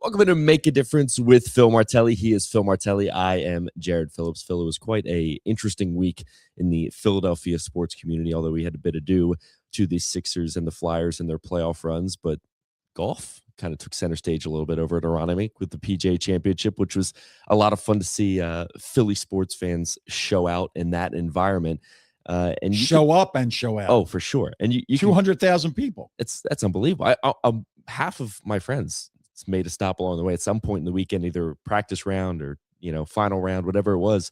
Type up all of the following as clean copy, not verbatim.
Welcome to Make a Difference with Phil Martelli. He is Phil Martelli. I am Jared Phillips. Phil, it was quite a interesting week in the Philadelphia sports community, although we had a bit ado to the Sixers and the Flyers in their playoff runs. But golf kind of took center stage a little bit over at Aronimink with the PGA Championship, which was a lot of fun to see Philly sports fans show out in that environment. And show up and show out. Oh, for sure. And you 200,000 people. That's unbelievable. Half of my friends made a stop along the way at some point in the weekend, either practice round or final round, whatever it was,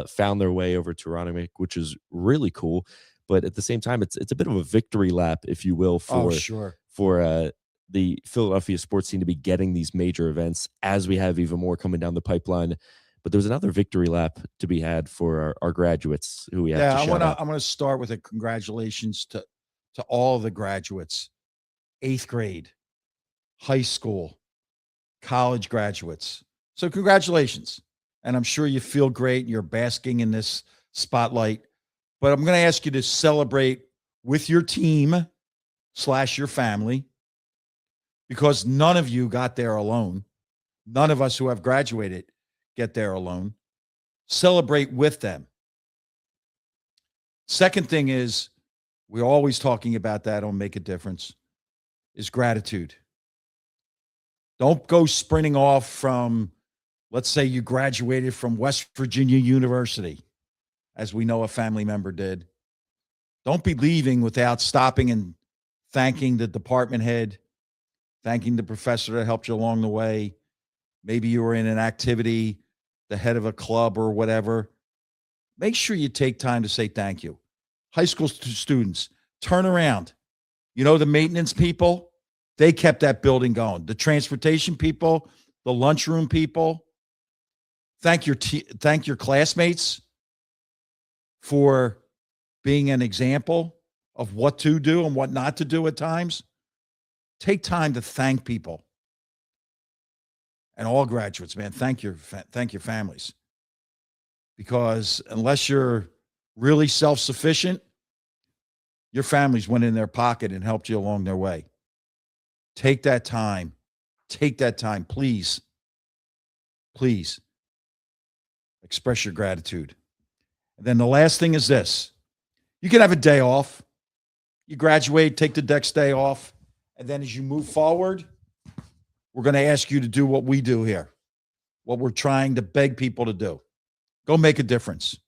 found their way over to Aronimink, which is really cool. But at the same time, it's a bit of a victory lap, if you will, for the Philadelphia sports scene to be getting these major events as we have even more coming down the pipeline. But there's another victory lap to be had for our graduates who we have to shout out. I'm going to start with a congratulations to all the graduates, 8th grade, high school, college graduates. So congratulations. And I'm sure you feel great and you're basking in this spotlight. But I'm going to ask you to celebrate with your team / your family, because none of you got there alone. None of us who have graduated get there alone. Celebrate with them. Second thing is, we're always talking about that on Make a Difference, is gratitude. Don't go sprinting off from, let's say you graduated from West Virginia University, as we know a family member did. Don't be leaving without stopping and thanking the department head, thanking the professor that helped you along the way. Maybe you were in an activity, the head of a club or whatever. Make sure you take time to say thank you. High school students, turn around. You know, the maintenance people, they kept that building going. The transportation people, the lunchroom people. Thank your classmates for being an example of what to do and what not to do at times. Take time to thank people. And all graduates, man, thank your families. Because unless you're really self-sufficient, your families went in their pocket and helped you along their way. Take that time. Take that time, please. Please express your gratitude. And then the last thing is this. You can have a day off. You graduate, take the next day off. And then as you move forward, we're going to ask you to do what we do here, what we're trying to beg people to do. Go make a difference.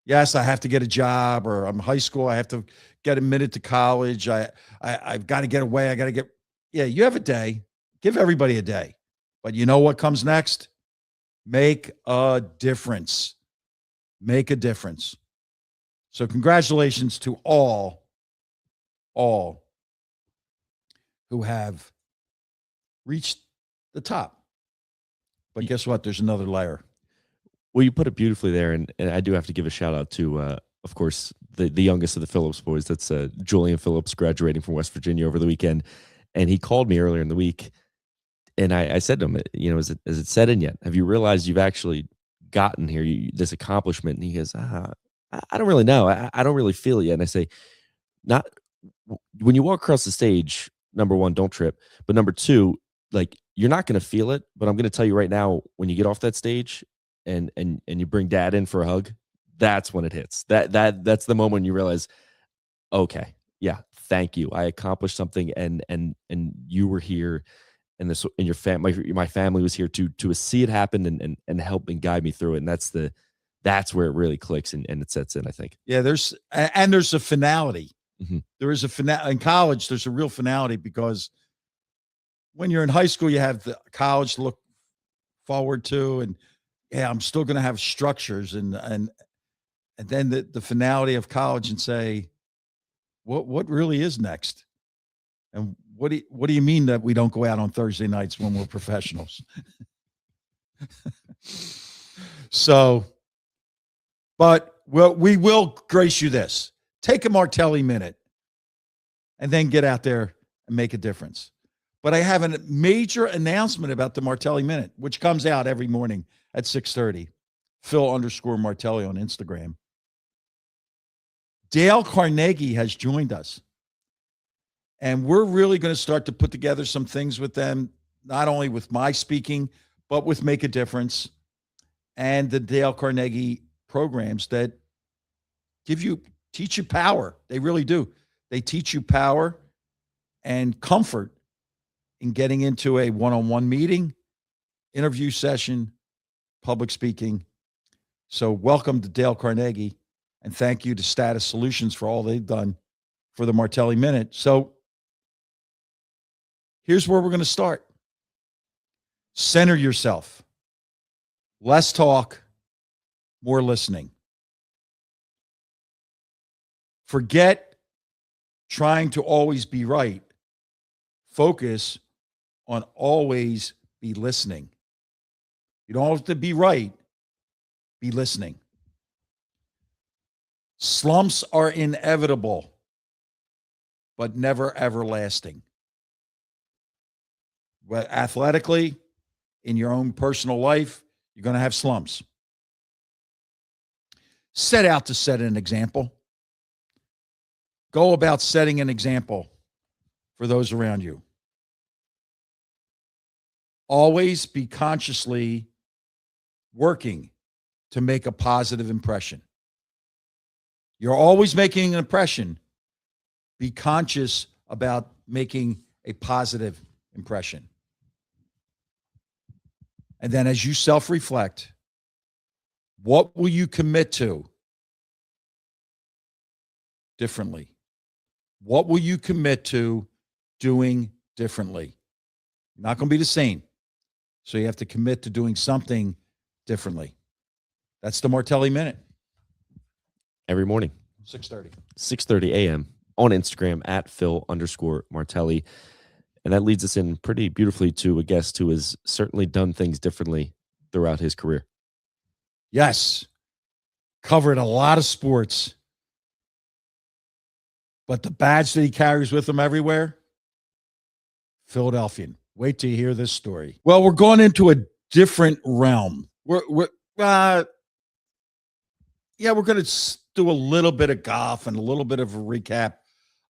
Yes, I have to get a job, or I'm in high school. I have to get admitted to college. I've got to get away. Yeah, you have a day. Give everybody a day. But you know what comes next? Make a difference. Make a difference. So congratulations to all who have reached the top. But guess what? There's another layer. Well, you put it beautifully there, and I do have to give a shout out to, of course, the youngest of the Phillips boys. That's Julian Phillips, graduating from West Virginia over the weekend. And he called me earlier in the week, and I said to him, is it set in yet? Have you realized you've actually gotten here, this accomplishment? And he goes, I don't really know. I don't really feel it yet. And I say, not when you walk across the stage, number one, don't trip. But number two, like, you're not going to feel it. But I'm going to tell you right now, when you get off that stage and you bring dad in for a hug, that's when it hits. That's the moment you realize, okay, yeah, thank you. I accomplished something, and you were here, and your family, my family was here to see it happen and help and guide me through it. And that's where it really clicks and it sets in, I think. Yeah, there's a finality. Mm-hmm. There is a finale in college. There's a real finality, because when you're in high school, you have the college to look forward to, and yeah, I'm still going to have structures, and then the finality of college, and say, what really is next, and what do you mean that we don't go out on Thursday nights when we're professionals? So, but we will grace you this. Take a Martelli minute and then get out there and make a difference. But I have a major announcement about the Martelli Minute, which comes out every morning at 6:30. Phil_Martelli on Instagram. Dale Carnegie has joined us. And we're really going to start to put together some things with them not only with my speaking, but with Make a Difference and the Dale Carnegie programs that teach you power. They really do. They teach you power and comfort in getting into a one-on-one meeting, interview session, public speaking. So welcome to Dale Carnegie, and thank you to Status Solutions for all they've done for the Martelli Minute. So here's where we're going to start. Center yourself. Less talk, more listening. Forget trying to always be right. Focus on always be listening. You don't have to be right, be listening. Slumps are inevitable, but never everlasting. But athletically, in your own personal life, you're going to have slumps. Set out to set an example. Go about setting an example for those around you. Always be consciously working to make a positive impression. You're always making an impression. Be conscious about making a positive impression. And then as you self-reflect, what will you commit to differently? What will you commit to doing differently? Not going to be the same. So you have to commit to doing something differently. That's the Martelli Minute. Every morning. 6:30. 6:30 a.m. on Instagram at Phil_Martelli. And that leads us in pretty beautifully to a guest who has certainly done things differently throughout his career. Yes. Covered a lot of sports. But the badge that he carries with him everywhere, Philadelphian. Wait till you hear this story. Well, we're going into a different realm. We're going to do a little bit of golf and a little bit of a recap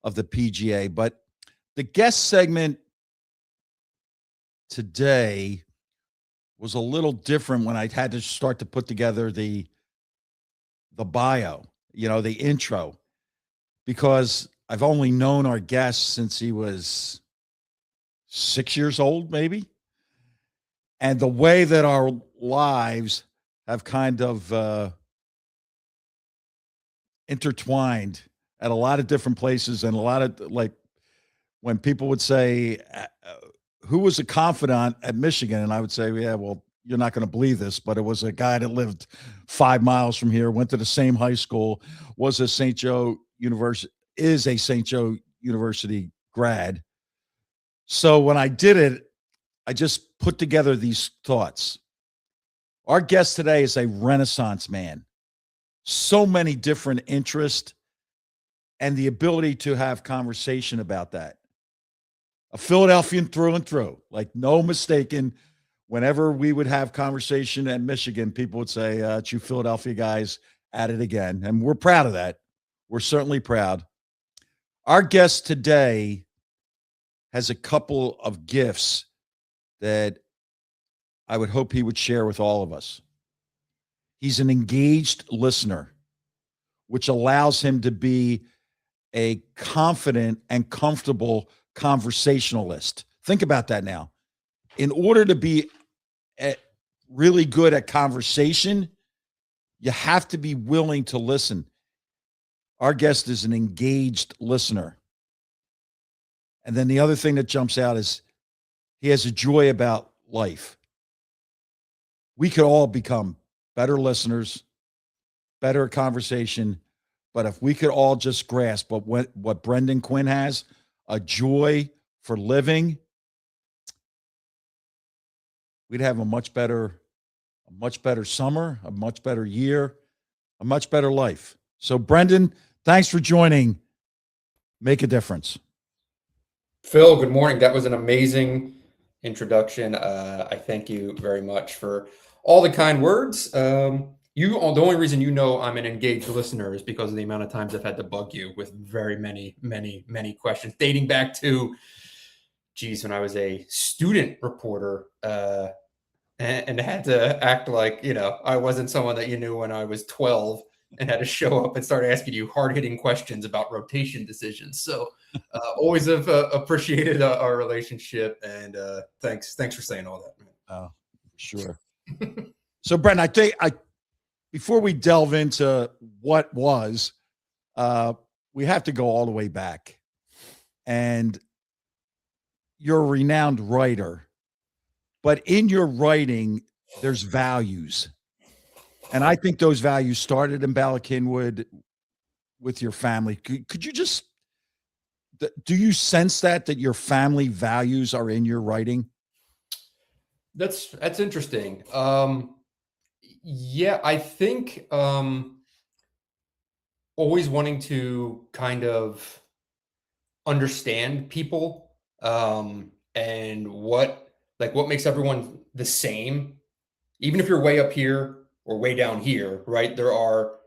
of the PGA. But the guest segment today was a little different when I had to start to put together the bio, the intro, because I've only known our guest since he was 6 years old, maybe. And the way that our lives have kind of intertwined at a lot of different places, and a lot of, like, when people would say, who was a confidant at Michigan? And I would say, yeah, well, you're not going to believe this, but it was a guy that lived 5 miles from here, went to the same high school, was a St. Joe University, is a St. Joe University grad. So when I did it, I just put together these thoughts. Our guest today is a Renaissance man. So many different interests and the ability to have conversation about that. A Philadelphian through and through, like no mistaken. Whenever we would have conversation at Michigan, people would say, it's you Philadelphia guys at it again. And we're proud of that. We're certainly proud. Our guest today has a couple of gifts that I would hope he would share with all of us. He's an engaged listener, which allows him to be a confident and comfortable conversationalist. Think about that now. In order to be really good at conversation, you have to be willing to listen. Our guest is an engaged listener. And then the other thing that jumps out is he has a joy about life. We could all become better listeners, better at conversation, but if we could all just grasp what Brendan Quinn has, a joy for living, we'd have a much better summer, a much better year, a much better life. So, Brendan, thanks for joining Make a Difference. Phil, good morning. That was an amazing introduction. I thank you very much for all the kind words. The only reason I'm an engaged listener is because of the amount of times I've had to bug you with very many questions dating back to when I was a student reporter, and had to act like, I wasn't someone that you knew when I was 12 and had to show up and start asking you hard-hitting questions about rotation decisions. So always have appreciated our relationship, and thanks for saying all that, man. Oh, sure. So, Brendan, I think before we delve into what was, we have to go all the way back. And you're a renowned writer, but in your writing, there's values. And I think those values started in Bala Cynwyd with your family. Could you just, do you sense that your family values are in your writing? That's interesting. Yeah, I think always wanting to kind of understand people, and what makes everyone the same, even if you're way up here or way down here, right? There are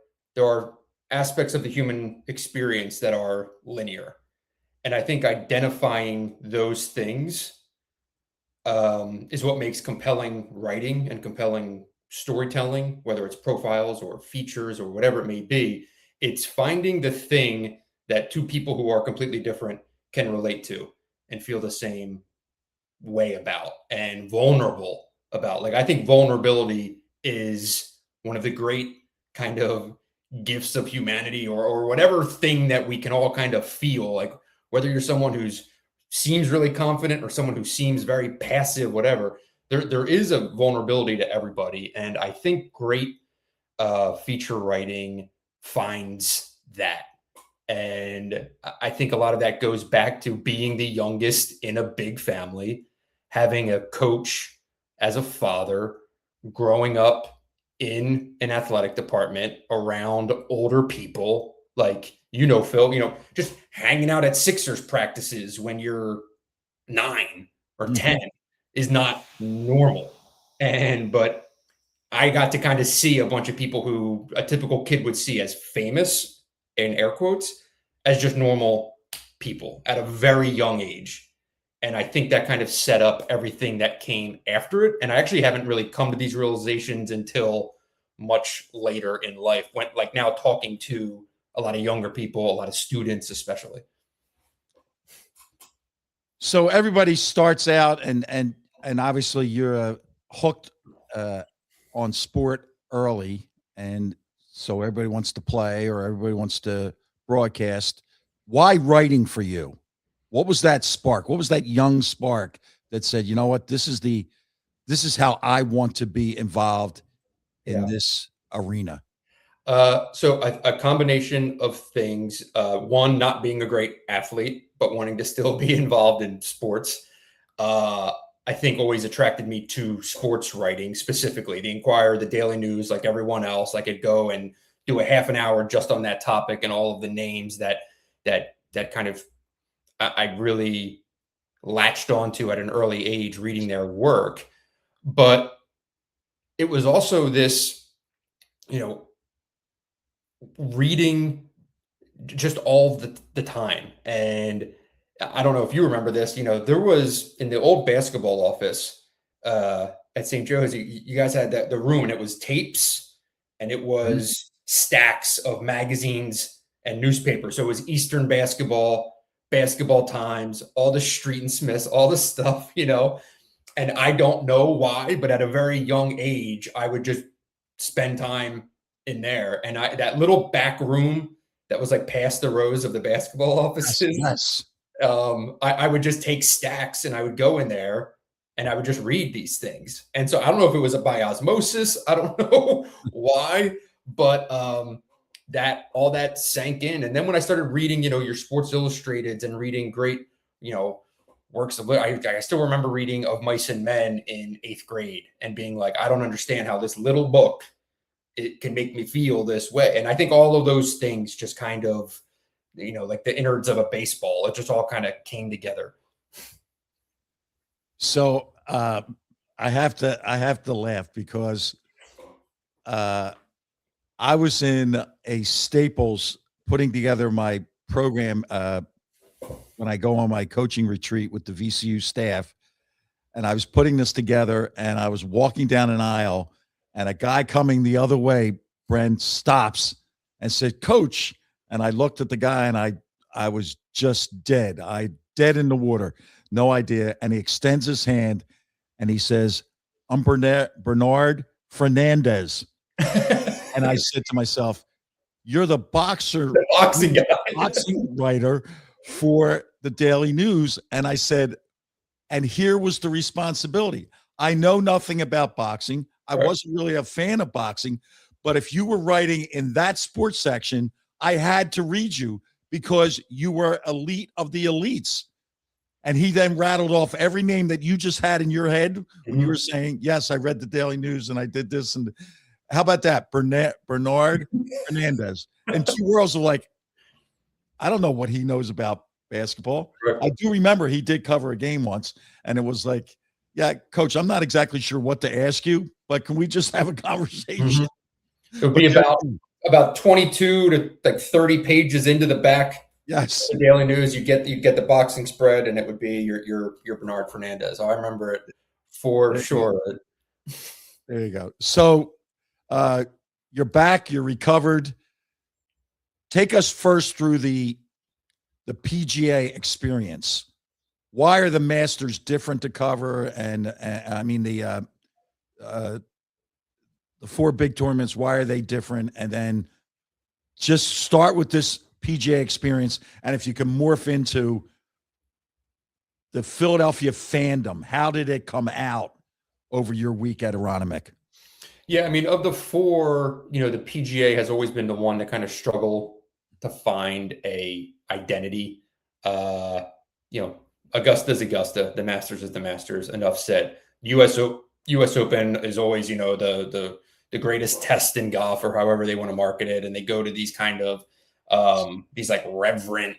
aspects of the human experience that are linear. And I think identifying those things is what makes compelling writing and compelling storytelling, whether it's profiles or features or whatever it may be. It's finding the thing that two people who are completely different can relate to and feel the same way about and vulnerable about. Like, I think vulnerability is one of the great kind of gifts of humanity, or whatever thing that we can all kind of feel. Like, whether you're someone who's seems really confident or someone who seems very passive, whatever, there is a vulnerability to everybody. And I think great feature writing finds that. And I think a lot of that goes back to being the youngest in a big family, having a coach as a father, growing up in an athletic department around older people, like, Phil, just hanging out at Sixers practices when you're 9 or 10 is not normal. But I got to kind of see a bunch of people who a typical kid would see as famous, in air quotes, as just normal people at a very young age. And I think that kind of set up everything that came after it. And I actually haven't really come to these realizations until much later in life, when, like, now talking to a lot of younger people, a lot of students, especially. So everybody starts out, and obviously you're hooked on sport early, and so everybody wants to play or everybody wants to broadcast. Why writing for you? What was that spark? What was that young spark that said, you know what, this is how I want to be involved in this arena? So a combination of things. One, not being a great athlete, but wanting to still be involved in sports. I think always attracted me to sports writing, specifically the Inquirer, the Daily News. Like everyone else, I could go and do a half an hour just on that topic and all of the names that kind of I really latched onto at an early age, reading their work. But it was also this, reading just all the time. And I don't know if you remember this, there was, in the old basketball office at St. Joe's, you guys had the room, and it was tapes, and it was stacks of magazines and newspapers. So it was Eastern basketball, Basketball Times, all the Street and Smiths, all the stuff, and I don't know why, but at a very young age, I would just spend time in there. And that little back room that was like past the rows of the basketball offices. Yes. I would just take stacks and I would go in there and I would just read these things. And so I don't know if it was by osmosis. I don't know why, but that all that sank in. And then when I started reading, your Sports Illustrateds and reading great, works of I still remember reading Of Mice and Men in 8th grade and being like, I don't understand how this little book, it can make me feel this way. And I think all of those things just kind of, like the innards of a baseball, it just all kind of came together. So I have to laugh because I was in a Staples putting together my program when I go on my coaching retreat with the VCU staff, and I was putting this together, and I was walking down an aisle, and a guy coming the other way, Brent, stops and said, "Coach," and I looked at the guy, and I was just dead. Dead in the water, no idea. And he extends his hand, and he says, "I'm Bernard Fernandez." And I said to myself, "You're the boxing guy, boxing writer for the Daily News." And I said, and here was the responsibility. I know nothing about boxing. I wasn't really a fan of boxing, but if you were writing in that sports section, I had to read you because you were elite of the elites. And he then rattled off every name that you just had in your head when you were saying, "Yes, I read the Daily News and I did this." And how about that? Bernard Fernandez. And two girls are like, I don't know what he knows about basketball. I do remember he did cover a game once, and it was like, "Yeah, coach, I'm not exactly sure what to ask you, but can we just have a conversation?" It would be about 22 to like 30 pages into the back. Yes. The Daily News, you get the boxing spread, and it would be your Bernard Fernandez. I remember it for sure. There you go. So you're back, you're recovered. Take us first through the PGA experience. Why are the Masters different to cover? And I mean the 4 big tournaments, why are they different? And then just start with this PGA experience, and if you can morph into the Philadelphia fandom, how did it come out over your week at Aronimink? Yeah, I mean, of the 4, the PGA has always been the one to kind of struggle to find a identity. Augusta's Augusta, the Masters is the Masters. Enough said. U.S. Open is always, the greatest test in golf, or however they want to market it, and they go to these kind of these like reverent,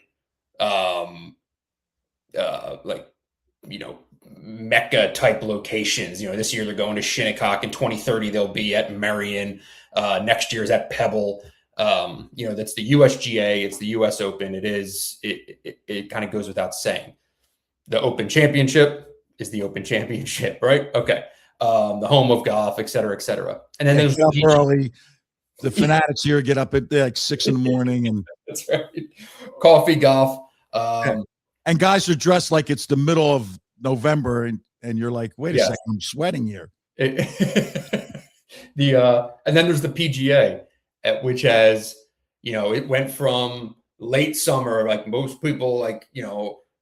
Mecca type locations. This year they're going to Shinnecock. In 2030 they'll be at Marion. Next year is at Pebble. That's the USGA. It's the U.S. Open. It kind of goes without saying. The Open Championship is the Open Championship, right? Okay. The home of golf, et cetera, et cetera. And then there's early. The fanatics here get up at like 6 a.m. and that's right. Coffee, golf. And guys are dressed like it's the middle of November, and you're like, wait a second, I'm sweating here. And then there's the PGA, which has, it went from late summer, like most people, like,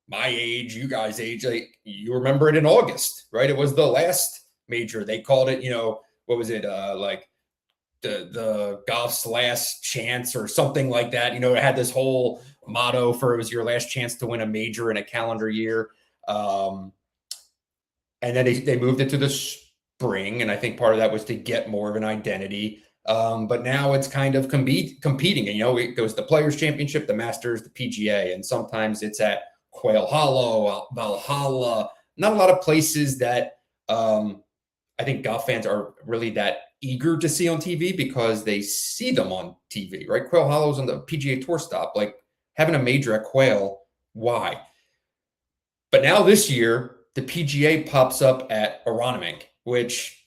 my age, you guys' age, like you remember it in August, right? It was the last major. They called it, what was it? Like the golf's last chance or something like that. It had this whole motto for it was your last chance to win a major in a calendar year. And then they moved it to the spring. And I think part of that was to get more of an identity. But now it's kind of competing. And, it goes the Players Championship, the Masters, the PGA. And sometimes it's at Quail Hollow, Valhalla, not a lot of places that I think golf fans are really that eager to see on TV because they see them on TV, right? Quail Hollow's on the PGA Tour stop, like having a major at Quail, why? But now this year, the PGA pops up at Aronimink, which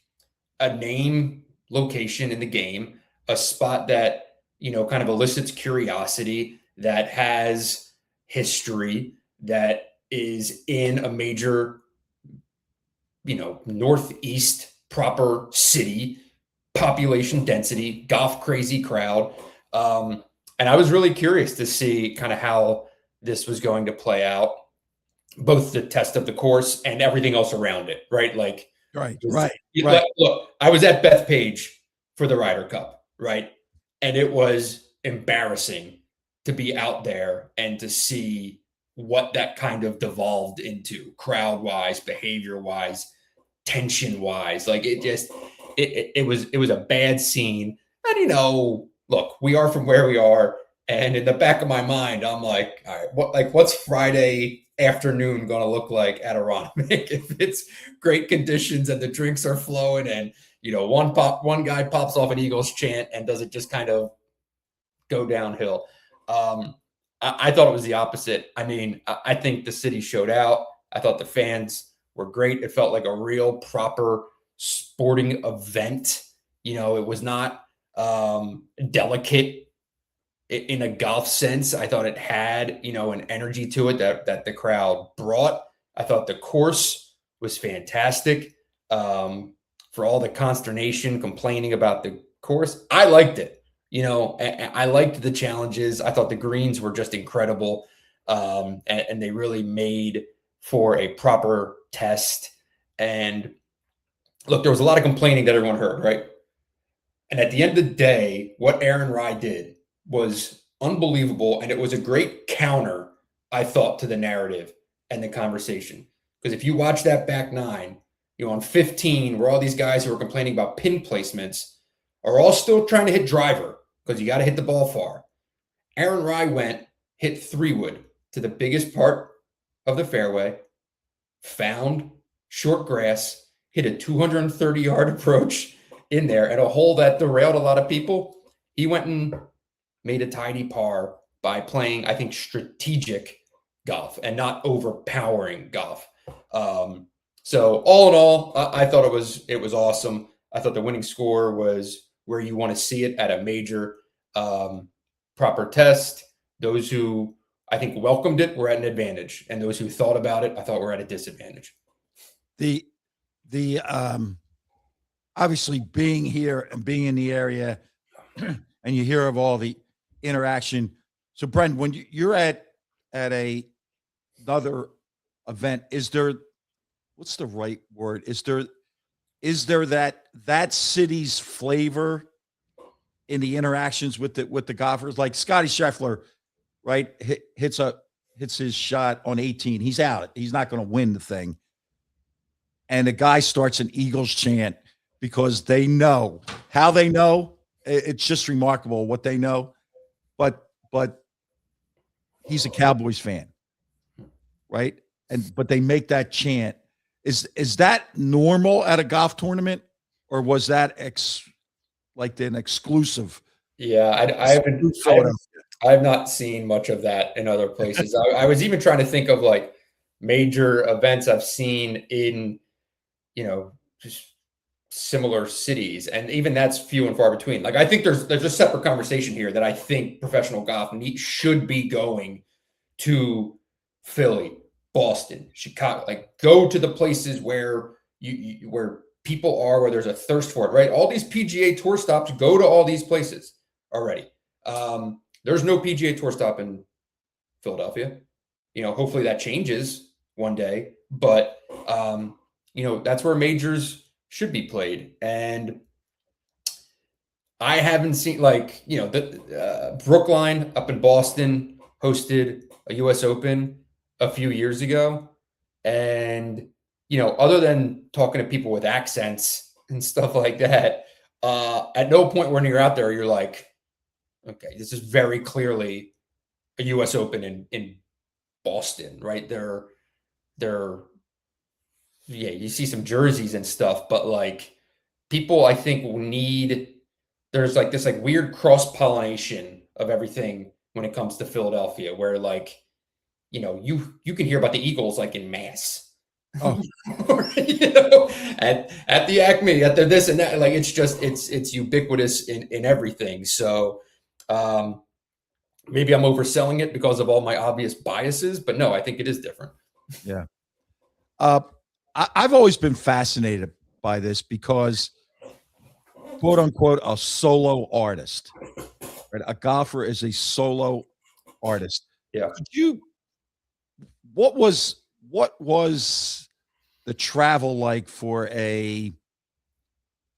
a name, location in the game, a spot that, kind of elicits curiosity, that has history, that is in a major, Northeast proper city, population density, golf crazy crowd. And I was really curious to see kind of how this was going to play out, both the test of the course and everything else around it, right? Like, right. Look, I was at Bethpage for the Ryder Cup, right? And it was embarrassing to be out there and to see what that kind of devolved into, crowd-wise, behavior-wise, tension-wise. Like it was a bad scene. And look, we are from where we are, and in the back of my mind, I'm like, all right, what's Friday afternoon going to look like at Aronimink if it's great conditions and the drinks are flowing and one guy pops off an Eagles chant and does it just kind of go downhill. I thought it was the opposite. I mean, I think the city showed out. I thought the fans were great. It felt like a real proper sporting event. It was not delicate in a golf sense. I thought it had, an energy to it that the crowd brought. I thought the course was fantastic. For all the consternation, complaining about the course, I liked it. I liked the challenges. I thought the greens were just incredible. And they really made for a proper test. And look, there was a lot of complaining that everyone heard, right? And at the end of the day, what Aaron Rai did was unbelievable. And it was a great counter, I thought, to the narrative and the conversation. Because if you watch that back nine, on 15, where all these guys who are complaining about pin placements are all still trying to hit driver because you got to hit the ball far. Aaron Rai hit 3-wood to the biggest part of the fairway, found short grass, hit a 230-yard approach in there at a hole that derailed a lot of people. He went and made a tidy par by playing, I think, strategic golf and not overpowering golf. So all in all, I thought it was awesome. I thought the winning score was where you want to see it at a major proper test. Those who I think welcomed it were at an advantage, and those who thought about it, I thought were at a disadvantage. The obviously being here and being in the area, and you hear of all the interaction. So, Brendan, when you're at another event, is there, what's the right word? Is there that city's flavor in the interactions with the golfers? Like Scotty Scheffler, right? Hits his shot on 18. He's out. He's not going to win the thing. And the guy starts an Eagles chant because they know how they know. It's just remarkable what they know. But he's a Cowboys fan, right? But they make that chant. Is that normal at a golf tournament, or was that an exclusive? Yeah, I have not seen much of that in other places. I was even trying to think of like major events I've seen in, just similar cities, and even that's few and far between. Like I think there's a separate conversation here that I think professional golf should be going to Philly, Boston, Chicago, like go to the places where where people are, where there's a thirst for it, right? All these PGA Tour stops go to all these places already. There's no PGA Tour stop in Philadelphia. Hopefully that changes one day, but that's where majors should be played. And I haven't seen the Brookline up in Boston hosted a US Open a few years ago. And, other than talking to people with accents and stuff like that, at no point when you're out there, you're like, okay, this is very clearly a US Open in Boston, right? Yeah, you see some jerseys and stuff, but like people, I think there's like this like weird cross-pollination of everything when it comes to Philadelphia, where like, you can hear about the Eagles like in mass. Oh. At the Acme, at the this and that, like it's ubiquitous in everything. So maybe I'm overselling it because of all my obvious biases, but no, I think it is different. Yeah. I've always been fascinated by this because, quote unquote, a solo artist, right? A golfer is a solo artist. Yeah. What was the travel like for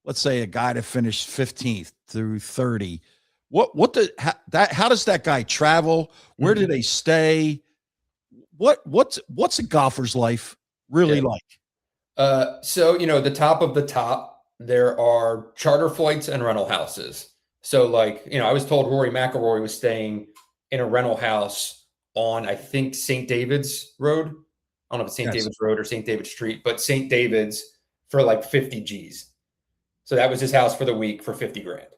let's say a guy to finish 15th through 30? How does that guy travel? Where do they stay? What's a golfer's life really like? So, the top of the top, there are charter flights and rental houses. So like, I was told Rory McIlroy was staying in a rental house on, I think, St. David's Road. I don't know if it's St. David's Road or St. David's Street, but St. David's for like 50 G's. So that was his house for the week for 50 grand.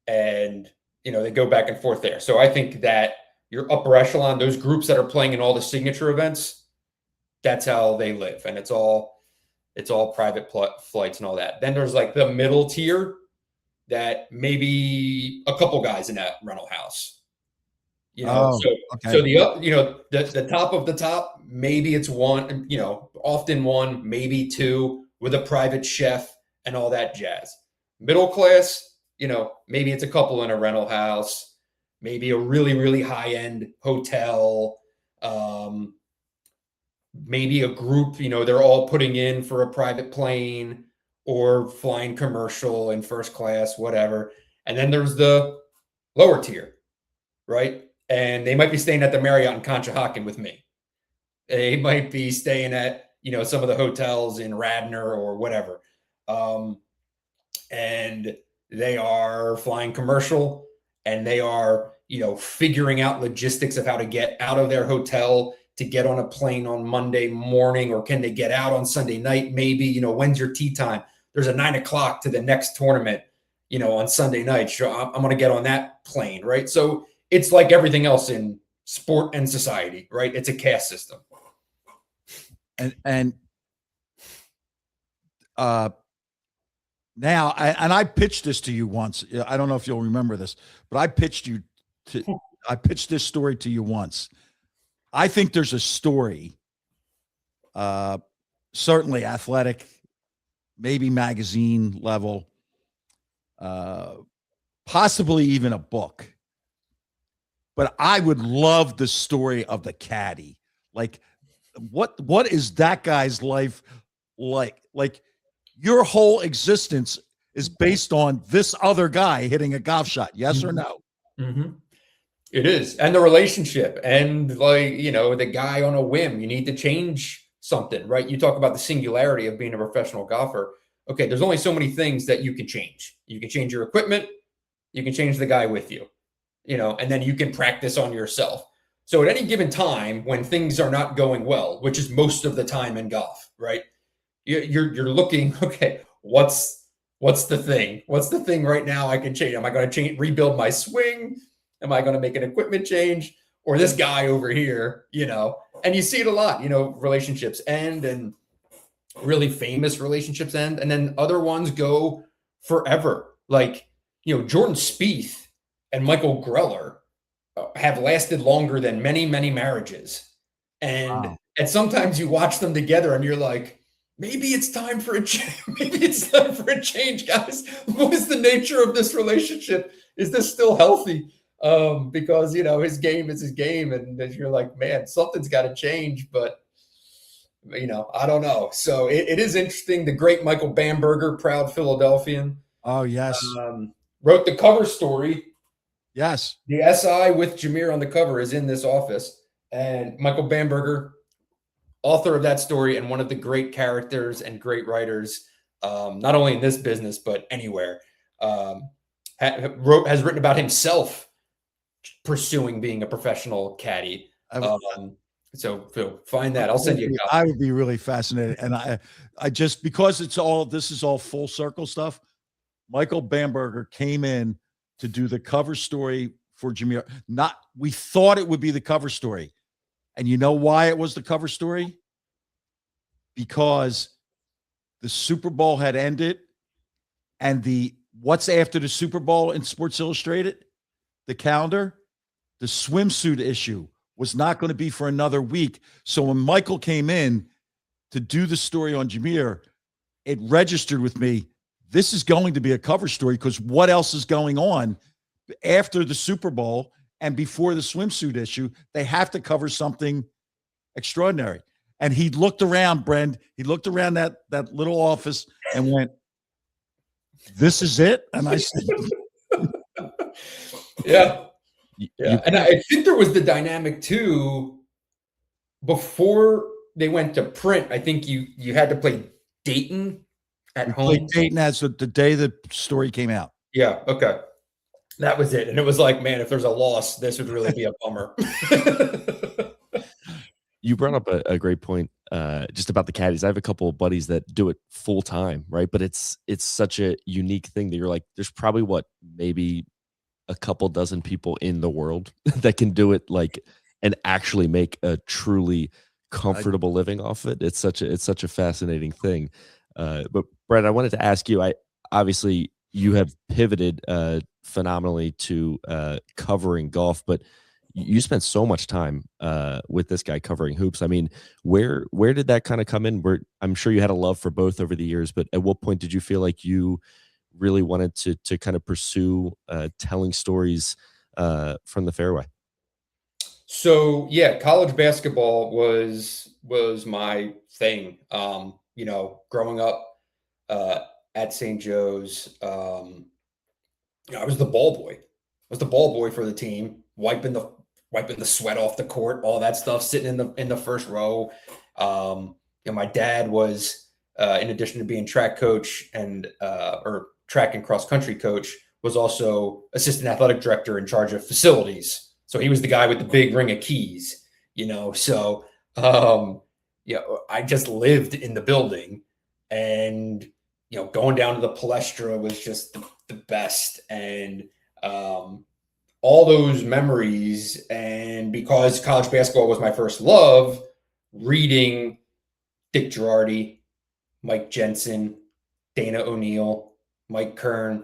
And, they go back and forth there. So I think that your upper echelon, those groups that are playing in all the signature events, that's how they live. And it's all private flights and all that. Then there's like the middle tier that maybe a couple guys in that rental house. You know, so the top of the top, maybe it's one, often one, maybe two with a private chef and all that jazz. Middle class, maybe it's a couple in a rental house, maybe a really, really high-end hotel, maybe a group, they're all putting in for a private plane or flying commercial in first class, whatever. And then there's the lower tier, right? And they might be staying at the Marriott in Conshohocken with me. They might be staying at, some of the hotels in Radnor or whatever. And they are flying commercial, and they are, figuring out logistics of how to get out of their hotel to get on a plane on Monday morning, or can they get out on Sunday night? Maybe, when's your tea time? There's a 9 o'clock to the next tournament, on Sunday night. Sure, I'm going to get on that plane, right? So it's like everything else in sport and society, right? It's a caste system. And now, I pitched this to you once. I don't know if you'll remember this, but I pitched this story to you once. I think there's a story, certainly athletic, maybe magazine level, possibly even a book. But I would love the story of the caddy. Like, what is that guy's life like? Like, your whole existence is based on this other guy hitting a golf shot. Yes or no? Mm-hmm. It is. And the relationship, and the guy on a whim, you need to change something, right? You talk about the singularity of being a professional golfer. Okay, there's only so many things that you can change. You can change your equipment. You can change the guy with you, and then you can practice on yourself. So at any given time, when things are not going well, which is most of the time in golf, right? You're looking, okay, what's the thing? What's the thing right now I can change? Am I going to rebuild my swing? Am I going to make an equipment change? Or this guy over here, and you see it a lot, relationships end, and really famous relationships end. And then other ones go forever. Like, Jordan Spieth and Michael Greller have lasted longer than many, many marriages. And sometimes you watch them together and you're like, maybe it's time for a change. Maybe it's time for a change, guys. What is the nature of this relationship? Is this still healthy? Because, his game is his game. And you're like, man, something's got to change. But, I don't know. So it is interesting. The great Michael Bamberger, proud Philadelphian. Oh, yes. Wrote the cover story. Yes. The SI with Jameer on the cover is in this office. And Michael Bamberger, author of that story and one of the great characters and great writers, not only in this business, but anywhere, has written about himself pursuing being a professional caddy. So Phil, find that. I'll send you a copy. I would be really fascinated. And I just, because this is all full circle stuff, Michael Bamberger came in to do the cover story for Jameer. We thought it would be the cover story. And you know why it was the cover story? Because the Super Bowl had ended, and what's after the Super Bowl in Sports Illustrated, the calendar, the swimsuit issue was not going to be for another week. So when Michael came in to do the story on Jameer, it registered with me, this is going to be a cover story, because what else is going on after the Super Bowl and before the swimsuit issue? They have to cover something extraordinary. And he looked around, Brent. He looked around that little office and went, this is it? And I said, yeah. And I think there was the dynamic too, before they went to print. I think you had to play Dayton at home. Dayton as the day the story came out. Yeah. Okay. That was it. And it was like, man, if there's a loss, this would really be a bummer. You brought up a great point just about the caddies. I have a couple of buddies that do it full time, right? But it's such a unique thing that you're like, there's probably maybe a couple dozen people in the world that can do it like and actually make a truly comfortable living off it. It's such a fascinating thing. But Brett, I wanted to ask you, I obviously you have pivoted phenomenally to covering golf, but you spent so much time with this guy covering hoops. I mean, where did that kind of come in? Where I'm sure you had a love for both over the years, but at what point did you feel like you really wanted to kind of pursue telling stories from the fairway? So yeah, college basketball was my thing. Growing up uh, at St. Joe's, I was the ball boy. I was the ball boy for the team, wiping the sweat off the court, all that stuff, sitting in the first row. My dad was, in addition to being track coach and or track and cross country coach, was also assistant athletic director in charge of facilities. So he was the guy with the big ring of keys, So, I just lived in the building, and going down to the Palestra was just the best, and all those memories. And because college basketball was my first love, reading Dick Girardi, Mike Jensen, Dana O'Neill, Mike Kern,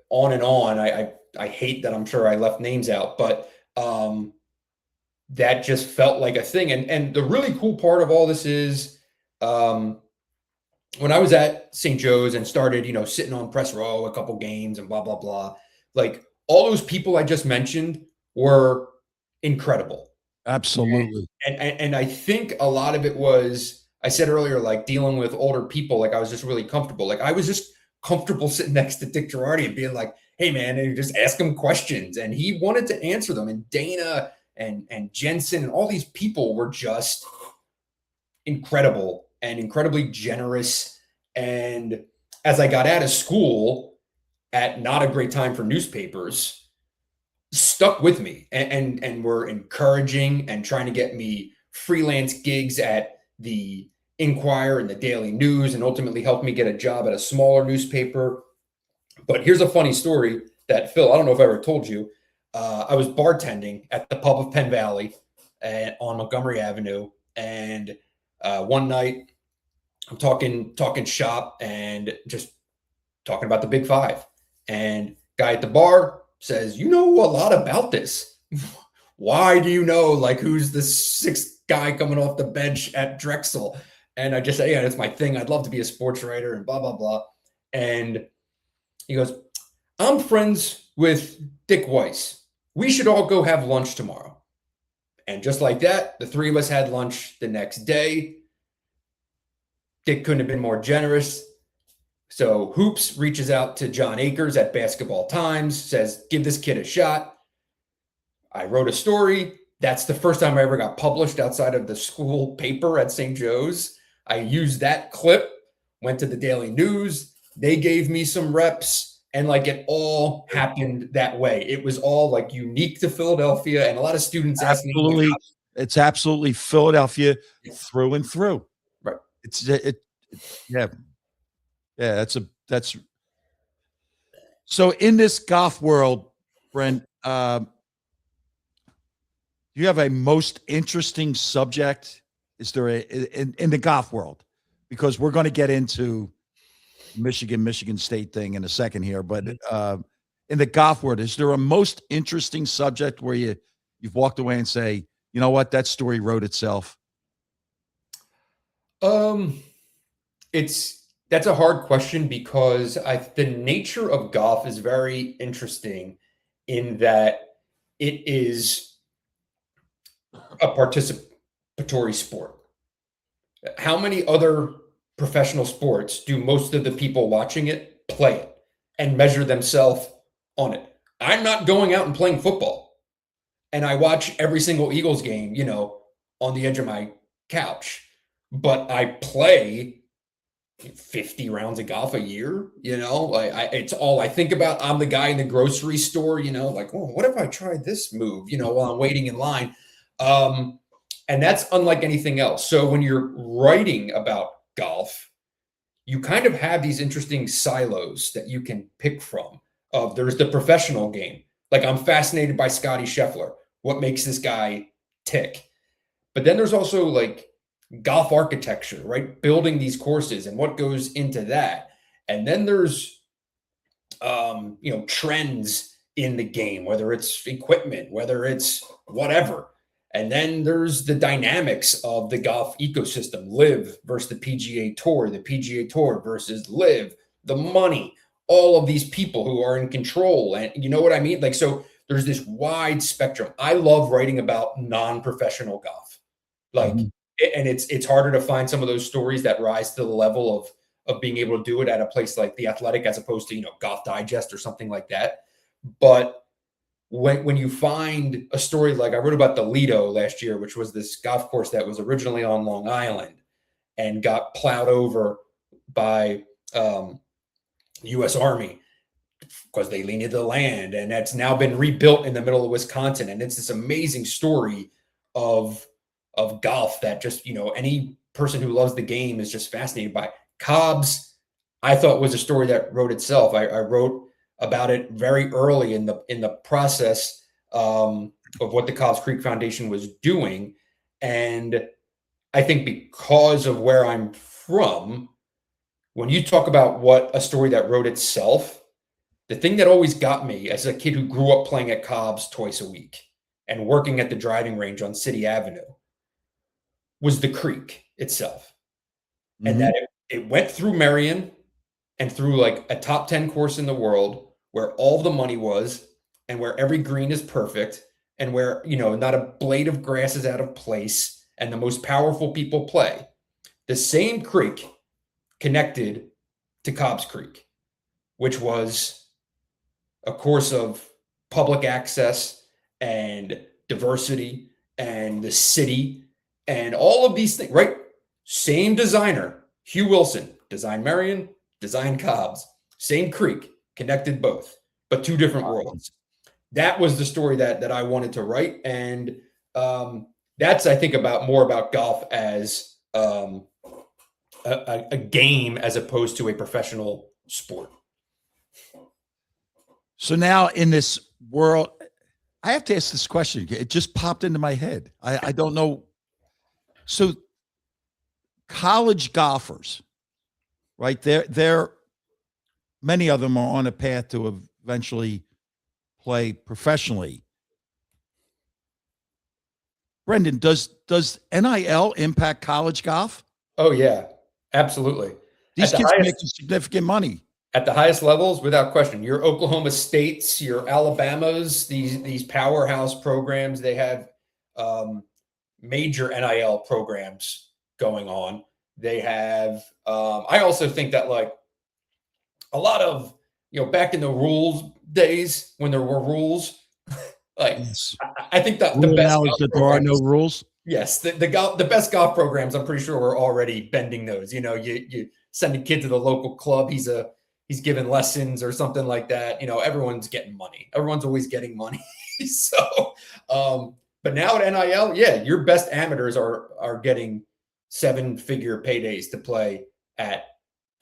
on and on. I hate that I'm sure I left names out, but that just felt like a thing. And the really cool part of all this is when I was at St. Joe's and started, sitting on press row a couple games and blah, blah, blah, like all those people I just mentioned were incredible. Absolutely. And I think a lot of it was, I said earlier, like dealing with older people, like I was just really comfortable. Like I was just comfortable sitting next to Dick Girardi and being like, hey man, and just ask him questions. And he wanted to answer them. And Dana and Jensen and all these people were just incredible and incredibly generous. And as I got out of school at not a great time for newspapers, stuck with me and were encouraging and trying to get me freelance gigs at the Inquirer and the Daily News, and ultimately helped me get a job at a smaller newspaper. But here's a funny story that, Phil, I don't know if I ever told you. I was bartending at the pub of Penn Valley on Montgomery Avenue, and one night I'm talking shop and just talking about the Big Five, and guy at the bar says, "You know a lot about this. Why do you know, like, who's the sixth guy coming off the bench at Drexel?" And I just say, "Yeah, it's my thing. I'd love to be a sports writer," and blah, blah, blah. And he goes, "I'm friends with Dick Weiss. We should all go have lunch tomorrow." And just like that, the three of us had lunch the next day. Dick couldn't have been more generous. So Hoops reaches out to John Akers at Basketball Times, says, "Give this kid a shot." I wrote a story. That's the first time I ever got published outside of the school paper at St. Joe's. I used that clip, went to the Daily News. They gave me some reps, and like it all happened that way. It was all like unique to Philadelphia, and a lot of students asked me, Absolutely. It's absolutely Philadelphia through and through. right? Yeah. Yeah, that's so in this golf world, Brent, do you have a most interesting subject? Is there in the golf world? Because we're going to get into Michigan State thing in a second here, but in the golf world, is there a most interesting subject where you've walked away and say, you know what, that story wrote itself? That's a hard question because the nature of golf is very interesting in that it is a participatory sport. How many other professional sports do most of the people watching it play it and measure themselves on it? I'm not going out and playing football, and I watch every single Eagles game, on the edge of my couch, but I play 50 rounds of golf a year, it's all I think about. I'm the guy in the grocery store, like, oh, what if I tried this move, while I'm waiting in line. And that's unlike anything else. So when you're writing about golf, you kind of have these interesting silos that you can pick from. There's the professional game. Like, I'm fascinated by Scotty Scheffler. What makes this guy tick? But then there's also like golf architecture, right? Building these courses and what goes into that. And then there's trends in the game, whether it's equipment, whether it's whatever. And then there's the dynamics of the golf ecosystem, live versus the PGA Tour versus live, the money, all of these people who are in control. And you know what I mean? Like, so there's this wide spectrum. I love writing about non-professional golf. Like, Mhm. and it's harder to find some of those stories that rise to the level of being able to do it at a place like The Athletic, as opposed to, Golf Digest or something like that. But when you find a story like I wrote about the Lido last year, which was this golf course that was originally on Long Island and got plowed over by U.S. Army because they needed the land, and that's now been rebuilt in the middle of Wisconsin. And it's this amazing story of golf that just, any person who loves the game is just fascinated by. Cobb's, I thought, was a story that wrote itself. I wrote about it very early in the process of what the Cobb's Creek Foundation was doing. And I think because of where I'm from, when you talk about what a story that wrote itself, the thing that always got me as a kid who grew up playing at Cobb's twice a week and working at the driving range on City Avenue was the creek itself. And that it went through Marion and through like a top 10 course in the world where all the money was and where every green is perfect and where, not a blade of grass is out of place and the most powerful people play. The same creek connected to Cobb's Creek, which was a course of public access and diversity and the city and all of these things, right? Same designer, Hugh Wilson, designed Marion, designed Cobb's, same creek, connected both, but two different worlds. That was the story that I wanted to write. And that's, I think, more about golf as a game as opposed to a professional sport. So now in this world, I have to ask this question. It just popped into my head. I don't know. So college golfers, right? They're many of them are on a path to eventually play professionally. Brendan, does NIL impact college golf? Oh yeah, absolutely. These kids make significant money. At the highest levels, without question. Your Oklahoma States, your Alabamas, these powerhouse programs, they have major NIL programs going on. They have, I also think that like a lot of, back in the rules days when there were rules, like Yes. I think that the best that there are no rules. Yes, the best golf programs, I'm pretty sure we're already bending those. You send a kid to the local club, he's given lessons or something like that. Everyone's getting money. Everyone's always getting money. So, but now at NIL, yeah, your best amateurs are getting 7-figure paydays to play at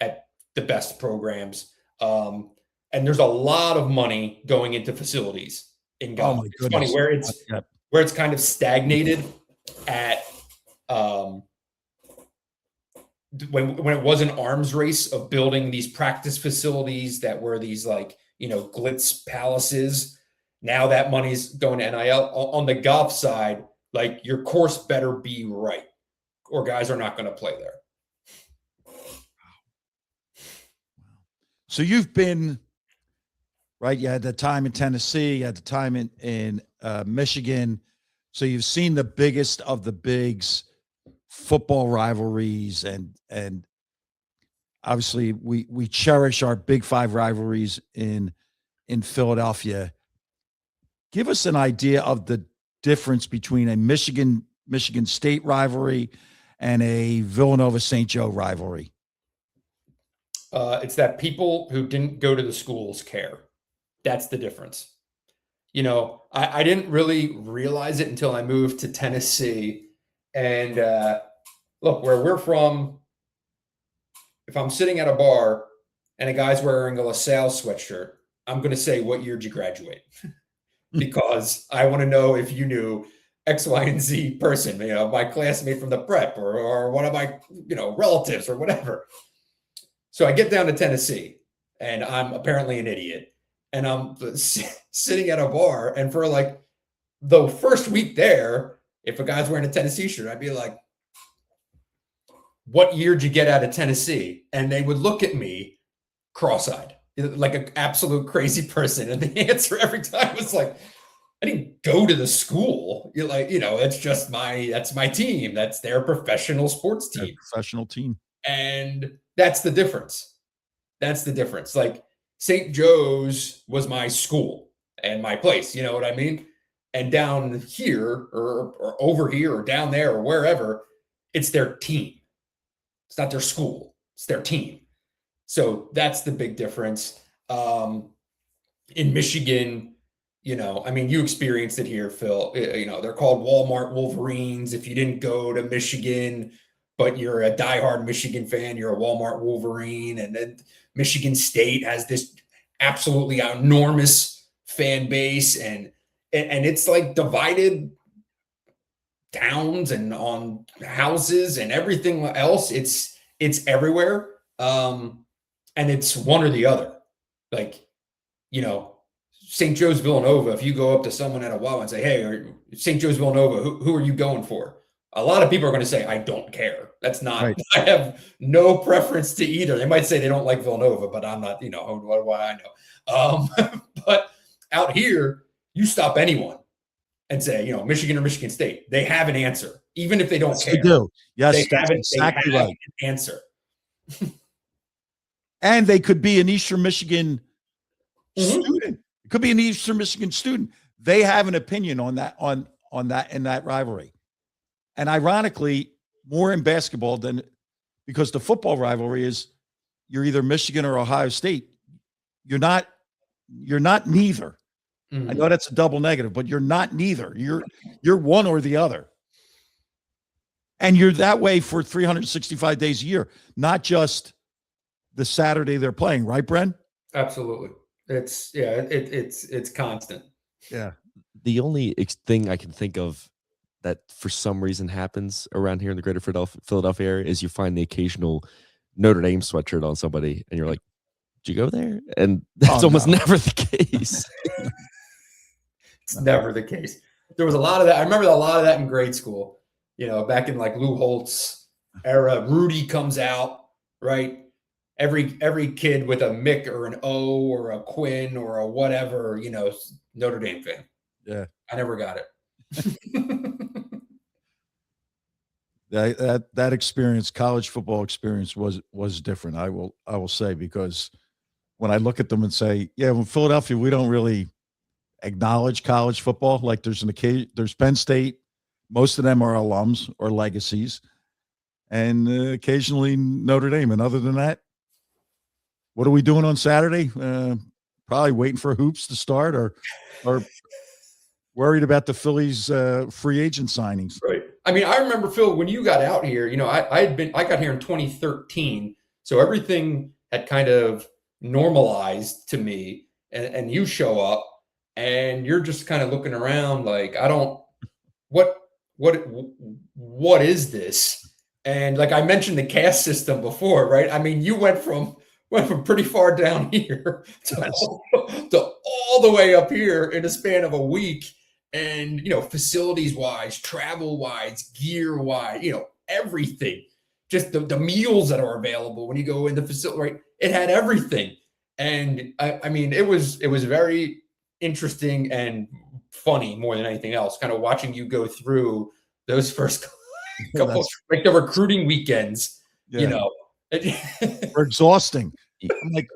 the best programs. And there's a lot of money going into facilities in golf. Oh my It's goodness. funny where it's kind of stagnated at when it was an arms race of building these practice facilities that were these like, glitz palaces. Now that money's going to NIL. On the golf side, like your course better be right or guys are not going to play there. So you've been, right? You had the time in Tennessee, you had the time in Michigan. So you've seen the biggest of the bigs, football rivalries, and obviously we cherish our Big Five rivalries in Philadelphia. Give us an idea of the difference between a Michigan State rivalry and a Villanova St. Joe rivalry. It's that people who didn't go to the schools care. That's the difference. I didn't really realize it until I moved to Tennessee. And look, where we're from, if I'm sitting at a bar and a guy's wearing a LaSalle sweatshirt, I'm going to say, what year did you graduate? Because I want to know if you knew X, Y, and Z person, my classmate from the prep or one of my, relatives or whatever. So I get down to Tennessee and I'm apparently an idiot. And I'm sitting at a bar, and for like the first week there, if a guy's wearing a Tennessee shirt, I'd be like, what year did you get out of Tennessee? And they would look at me cross-eyed, like an absolute crazy person. And the answer every time was like, I didn't go to the school. You're like, it's just that's my team. That's their professional sports team. Professional team. And that's the difference. That's the difference. Like St. Joe's was my school and my place. You know what I mean? And down here or over here or down there or wherever, it's their team. It's not their school. It's their team. So that's the big difference. In Michigan, you experienced it here, Phil. They're called Walmart Wolverines. If you didn't go to Michigan, but you're a diehard Michigan fan, you're a Walmart Wolverine. And then Michigan State has this absolutely enormous fan base, and it's like divided towns and on houses and everything else. It's everywhere. And it's one or the other. Like, St. Joe's Villanova, if you go up to someone at a Wawa and say, hey, St. Joe's Villanova, who are you going for? A lot of people are going to say, I don't care. That's not, right. I have no preference to either. They might say they don't like Villanova, but I'm not, what do I know? But out here, you stop anyone and say, Michigan or Michigan State, they have an answer. Even if they don't care. They do. Yes, they have exactly right. An answer. And they could be an Eastern Michigan student. It could be an Eastern Michigan student. They have an opinion on that, on that, in that rivalry. And ironically, more in basketball than, because the football rivalry is you're either Michigan or Ohio State. You're not neither. Mm-hmm. I know that's a double negative, but you're not neither. You're one or the other. And you're that way for 365 days a year, not just the Saturday they're playing, right, Bren? Absolutely. It's constant. Yeah. The only thing I can think of that for some reason happens around here in the greater Philadelphia area is you find the occasional Notre Dame sweatshirt on somebody and you're like, did you go there? And that's almost never the case. It's never the case. There was a lot of that. I remember a lot of that in grade school, back in like Lou Holtz era. Rudy comes out, right? Every kid with a Mick or an O or a Quinn or a whatever, Notre Dame fan. Yeah. I never got it. that experience, college football experience was different. I will say, because when I look at them and say, yeah, in Philadelphia, we don't really acknowledge college football. Like there's Penn State. Most of them are alums or legacies, and occasionally Notre Dame. And other than that, what are we doing on Saturday? Probably waiting for hoops to start, or worried about the Phillies free agent signings. Right. I mean, I remember, Phil, when you got out here, I got here in 2013. So everything had kind of normalized to me, and you show up and you're just kind of looking around like, what is this? And like I mentioned the caste system before, right? I mean, you went from pretty far down here to all the way up here in a span of a week. And, facilities wise, travel wise, gear wise, everything, just the meals that are available when you go in the facility, right? It had everything. And I mean, it was very interesting and funny more than anything else, kind of watching you go through those first couple, like the recruiting weekends, They're exhausting. I'm like,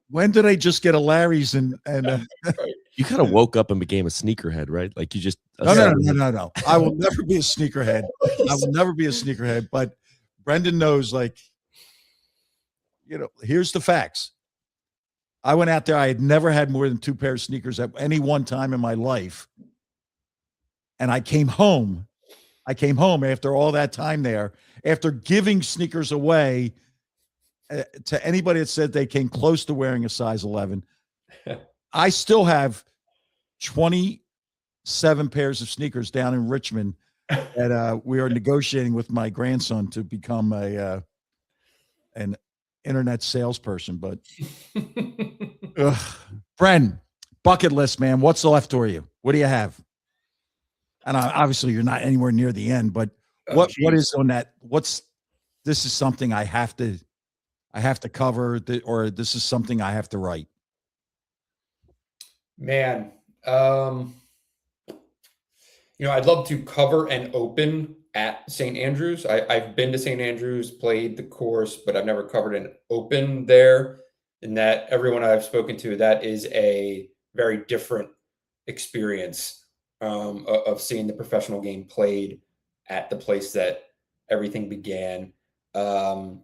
when did I just get a Larry's and you kind of woke up and became a sneakerhead, right? Like you just no. I will never be a sneakerhead. I will never be a sneakerhead. But Brendan knows, like, here's the facts. I went out there. I had never had more than 2 pairs of sneakers at any one time in my life. And I came home after all that time there, after giving sneakers away to anybody that said they came close to wearing a size 11, I still have 27 pairs of sneakers down in Richmond that we are negotiating with my grandson to become an internet salesperson. But Bren, bucket list, man. What's left for you? What do you have? And obviously, you're not anywhere near the end. But what is on that? This is something I have to cover, or this is something I have to write. Man, I'd love to cover an open at St. Andrews. I've been to St. Andrews, played the course, but I've never covered an open there. And that everyone I've spoken to, that is a very different experience of seeing the professional game played at the place that everything began. Of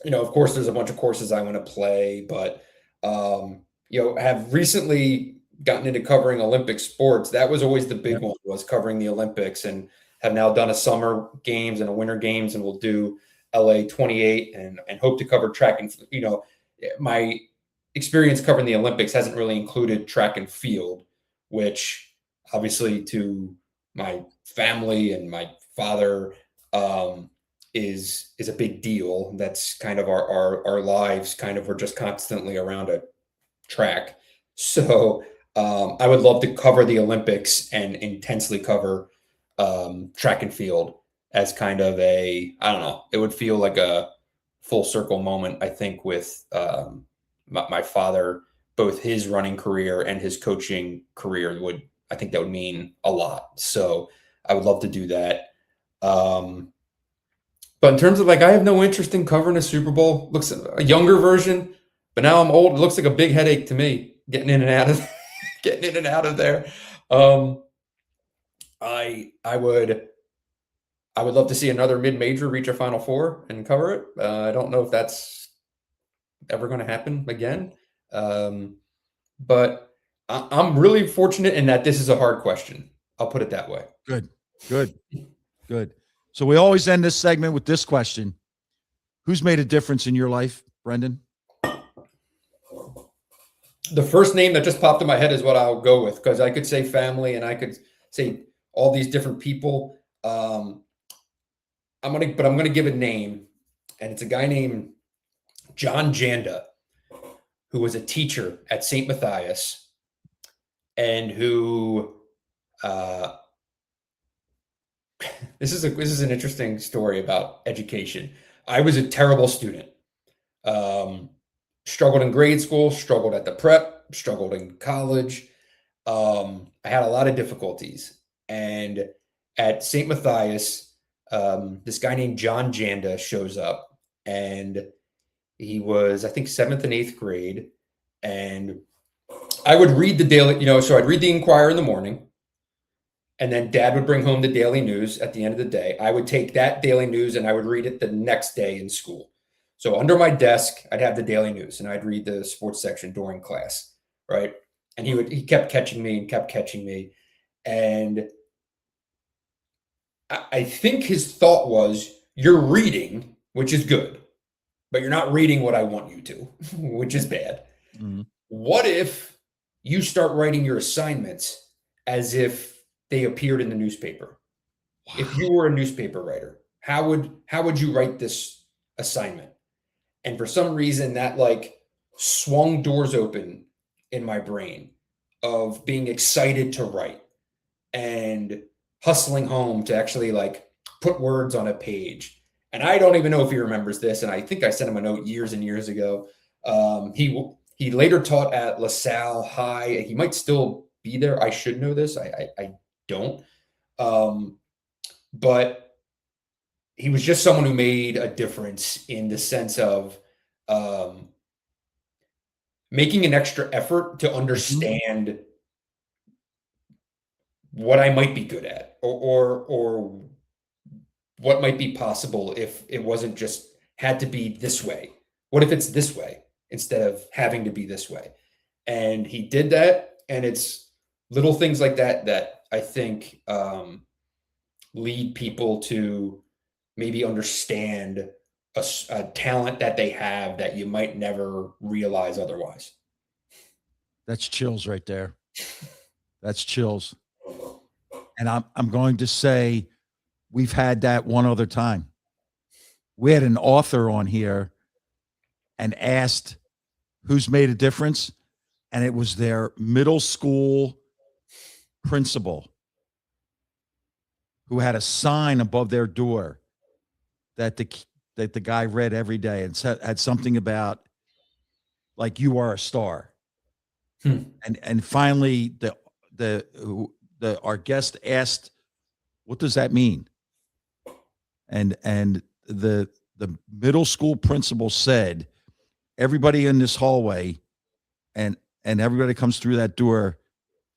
course, there's a bunch of courses I want to play, but have recently gotten into covering Olympic sports. That was always the big one, was covering the Olympics, and have now done a summer games and a winter games, and we'll do LA 28 and hope to cover track. And, my experience covering the Olympics hasn't really included track and field, which obviously to my family and my father is a big deal. That's kind of our lives kind of were just constantly around a track. So I would love to cover the Olympics and intensely cover track and field as kind of it would feel like a full circle moment, I think, with my father, both his running career and his coaching career I think that would mean a lot. So I would love to do that. But in terms of I have no interest in covering a Super Bowl. Looks a younger version, but now I'm old. It looks like a big headache to me getting in and out of there. I would love to see another mid-major reach a Final Four and cover it. I don't know if that's ever going to happen again. But I'm really fortunate in that this is a hard question. I'll put it that way. Good. So we always end this segment with this question. Who's made a difference in your life, Brendan? The first name that just popped in my head is what I'll go with, because I could say family and I could say all these different people. I'm gonna give a name, and it's a guy named John Janda, who was a teacher at St. Matthias, and who this is an interesting story about education. I was a terrible student. Struggled in grade school, struggled at the prep, struggled in college. I had a lot of difficulties. And at St. Matthias, this guy named John Janda shows up, and he was, I think, 7th and 8th grade. And I would read the daily, so I'd read the Inquirer in the morning, and then Dad would bring home the daily news at the end of the day. I would take that daily news and I would read it the next day in school. So under my desk, I'd have the daily news, and I'd read the sports section during class, right? And he kept catching me. And I think his thought was, you're reading, which is good, but you're not reading what I want you to, which is bad. Mm-hmm. What if you start writing your assignments as if they appeared in the newspaper? Wow. If you were a newspaper writer, how would you write this assignment? And for some reason that swung doors open in my brain of being excited to write and hustling home to actually put words on a page. And I don't even know if he remembers this. And I think I sent him a note years and years ago. He later taught at LaSalle High. He might still be there. I should know this. I don't. But he was just someone who made a difference in the sense of making an extra effort to understand what I might be good at, or what might be possible if it wasn't just had to be this way. What if it's this way instead of having to be this way? And he did that. And it's little things like that I think lead people to maybe understand a talent that they have that you might never realize otherwise. That's chills right there. That's chills. And I'm going to say we've had that one other time. We had an author on here and asked who's made a difference, and it was their middle school principal who had a sign above their door that the guy read every day and had something about like you are a star. And finally our guest asked, what does that mean? And the middle school principal said, everybody in this hallway and everybody comes through that door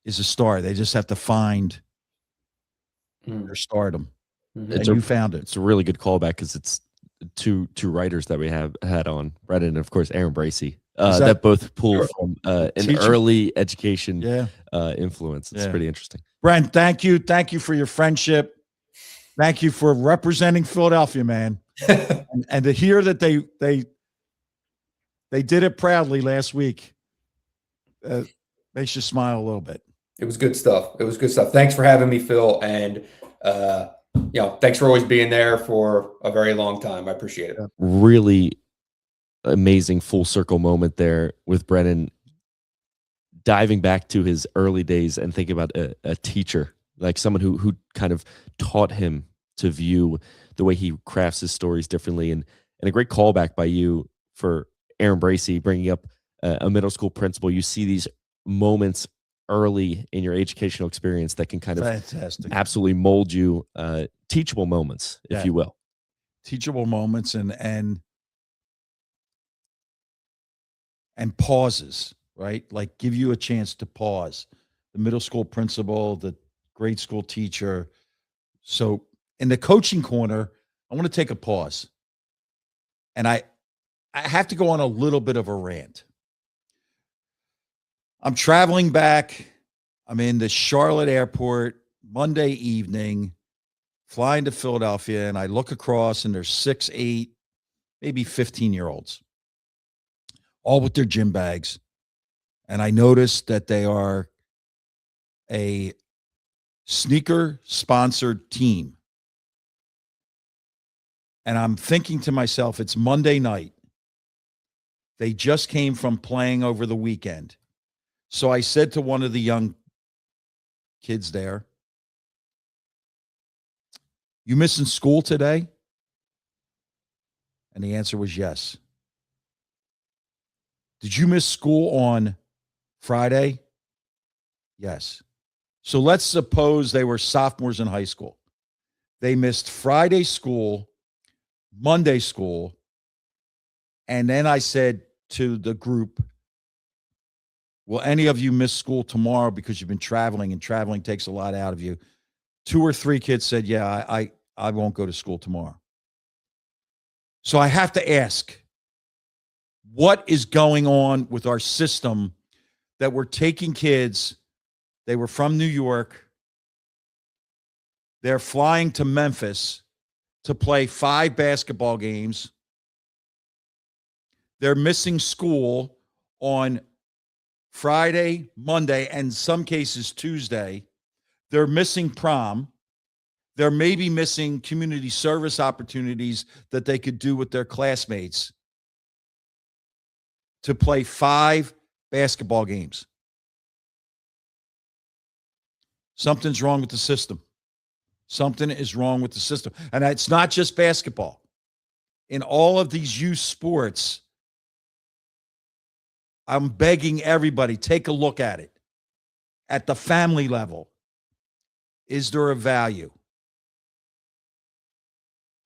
is a star. They just have to find their stardom. And you found it. It's a really good callback because it's two writers that we have had on, Brendan and of course Aaron Bracey, that both pull from an early education influence. It's pretty interesting. Brent, thank you for your friendship. Thank you for representing Philadelphia, man. and to hear that they did it proudly last week makes you smile a little bit. It was good stuff. Thanks for having me, Phil, and thanks for always being there for a very long time. I appreciate it. Really amazing full circle moment there with Brennan diving back to his early days and thinking about a teacher, like someone who kind of taught him to view the way he crafts his stories differently, and a great callback by you for Aaron Bracey bringing up a middle school principal. You see these moments early in your educational experience that can kind of absolutely mold you, teachable moments, if you will. Teachable moments and pauses, right? Like give you a chance to pause. The middle school principal, the grade school teacher. So in the coaching corner, I want to take a pause. And I have to go on a little bit of a rant. I'm traveling back. I'm in the Charlotte airport Monday evening, flying to Philadelphia, and I look across and there's 6, 8, maybe 15-year-olds, all with their gym bags. And I noticed that they are a sneaker-sponsored team. And I'm thinking to myself, it's Monday night. They just came from playing over the weekend. So I said to one of the young kids there, you missing school today? And the answer was yes. Did you miss school on Friday? Yes. So let's suppose they were sophomores in high school. They missed Friday school, Monday school, and then I said to the group, will any of you miss school tomorrow because you've been traveling and traveling takes a lot out of you? 2 or 3 kids said, yeah, I won't go to school tomorrow. So I have to ask, what is going on with our system that we're taking kids, they were from New York, they're flying to Memphis to play 5 basketball games. They're missing school on Friday, Monday, and in some cases Tuesday. They're missing prom. They're maybe missing community service opportunities that they could do with their classmates to play 5 basketball games. Something's wrong with the system. Something is wrong with the system. And it's not just basketball. In all of these youth sports, I'm begging everybody, take a look at it. At the family level, is there a value?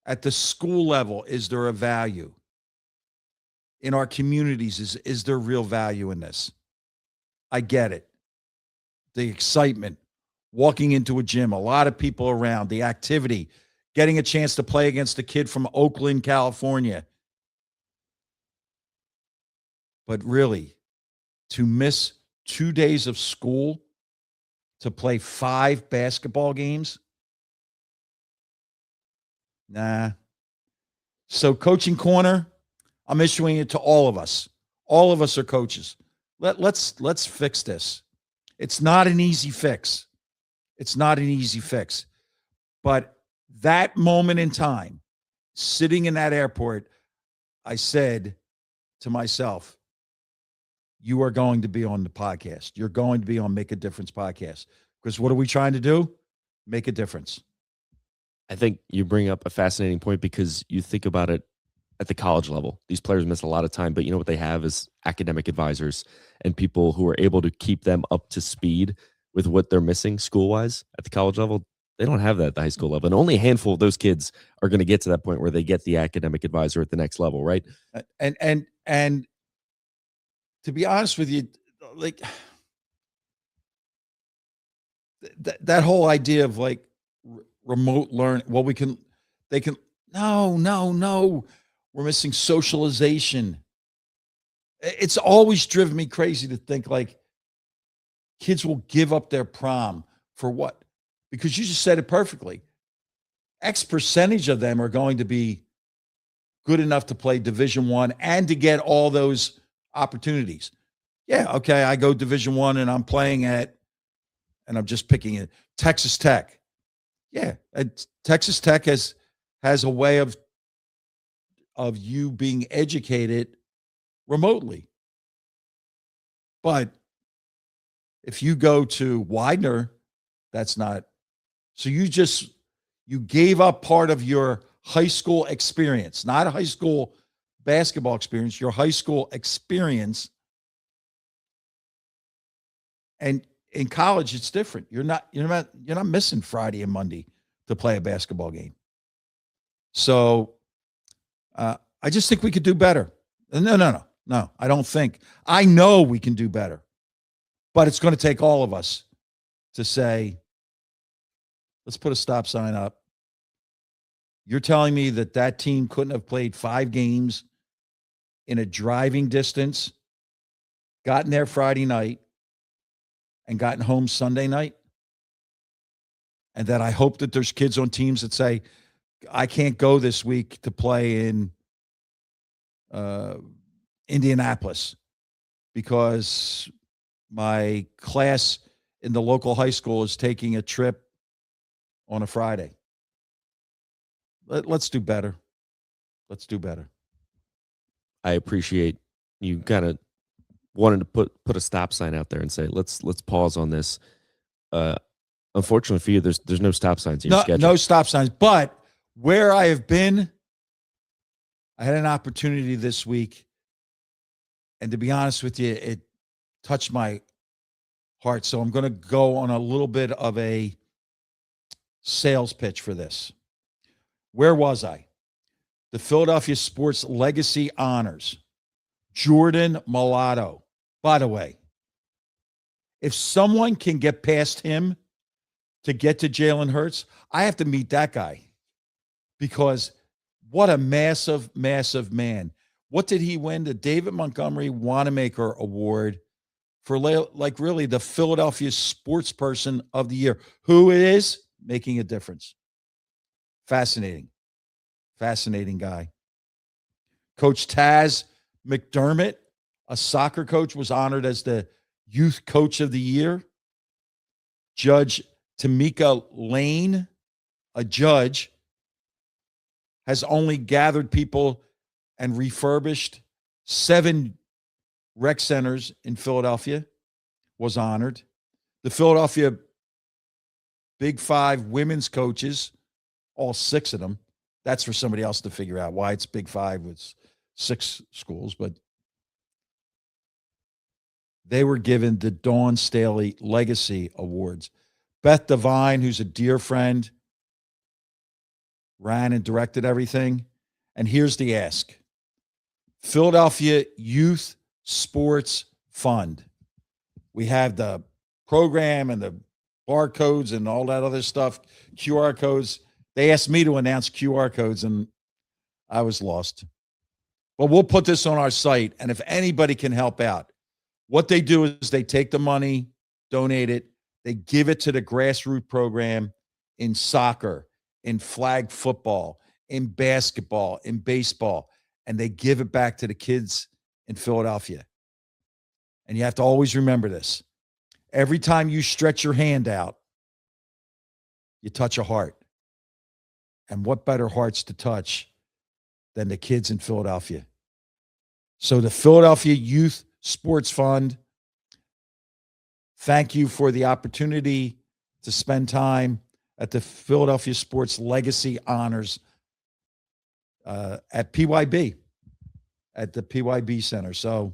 At the school level, is there a value? In our communities, is there real value in this? I get it. The excitement, walking into a gym, a lot of people around, the activity, getting a chance to play against a kid from Oakland, California. But really, to miss 2 days of school to play 5 basketball games? Nah. So coaching corner, I'm issuing it to all of us. All of us are coaches. Let's fix this. It's not an easy fix. It's not an easy fix. But that moment in time, sitting in that airport, I said to myself, you are going to be on the podcast. You're going to be on Make a Difference podcast. Because what are we trying to do? Make a difference. I think you bring up a fascinating point because you think about it at the college level. These players miss a lot of time, but you know what they have is academic advisors and people who are able to keep them up to speed with what they're missing school-wise at the college level. They don't have that at the high school level. And only a handful of those kids are going to get to that point where they get the academic advisor at the next level, right? And to be honest with you, like that whole idea of like remote learning, well, no. We're missing socialization. It's always driven me crazy to think like kids will give up their prom for what? Because you just said it perfectly. X percentage of them are going to be good enough to play Division I and to get all those opportunities. Yeah, okay, I go Division I and I'm playing at, and I'm just picking it, Texas Tech. Yeah, Texas Tech has a way of you being educated remotely. But if you go to Widener, that's not. So you gave up part of your high school experience, not a high school basketball experience, your high school experience. And in college, it's different. You're not missing Friday and Monday to play a basketball game. So I just think we could do better. No. I don't think. I know we can do better. But it's going to take all of us to say, let's put a stop sign up. You're telling me that team couldn't have played 5 games in a driving distance, gotten there Friday night, and gotten home Sunday night? And that I hope that there's kids on teams that say, I can't go this week to play in Indianapolis because my class in the local high school is taking a trip on a Friday. Let's do better. Let's do better. I appreciate you kind of wanted to put a stop sign out there and say, let's pause on this. Unfortunately for you, there's no stop signs in your schedule. No stop signs. But where I have been, I had an opportunity this week. And to be honest with you, it touched my heart. So I'm going to go on a little bit of a sales pitch for this. Where was I? The Philadelphia Sports Legacy Honors. Jordan Mulatto. By the way, if someone can get past him to get to Jalen Hurts, I have to meet that guy because what a massive, massive man. What did he win? The David Montgomery Wanamaker Award for like really the Philadelphia Sports Person of the Year. Who is making a difference. Fascinating. Fascinating guy. Coach Taz McDermott, a soccer coach, was honored as the Youth Coach of the Year. Judge Tamika Lane, a judge, has only gathered people and refurbished 7 rec centers in Philadelphia, was honored. The Philadelphia Big 5 women's coaches, all 6 of them, that's for somebody else to figure out why it's Big 5 with 6 schools, but they were given the Dawn Staley Legacy Awards. Beth Devine, who's a dear friend, ran and directed everything. And here's the ask. Philadelphia Youth Sports Fund. We have the program and the barcodes and all that other stuff, QR codes. They asked me to announce QR codes, and I was lost. But we'll put this on our site, and if anybody can help out, what they do is they take the money, donate it, they give it to the grassroots program in soccer, in flag football, in basketball, in baseball, and they give it back to the kids in Philadelphia. And you have to always remember this. Every time you stretch your hand out, you touch a heart. And what better hearts to touch than the kids in Philadelphia? So the Philadelphia Youth Sports Fund, thank you for the opportunity to spend time at the Philadelphia Sports Legacy Honors at PYB, at the PYB Center. So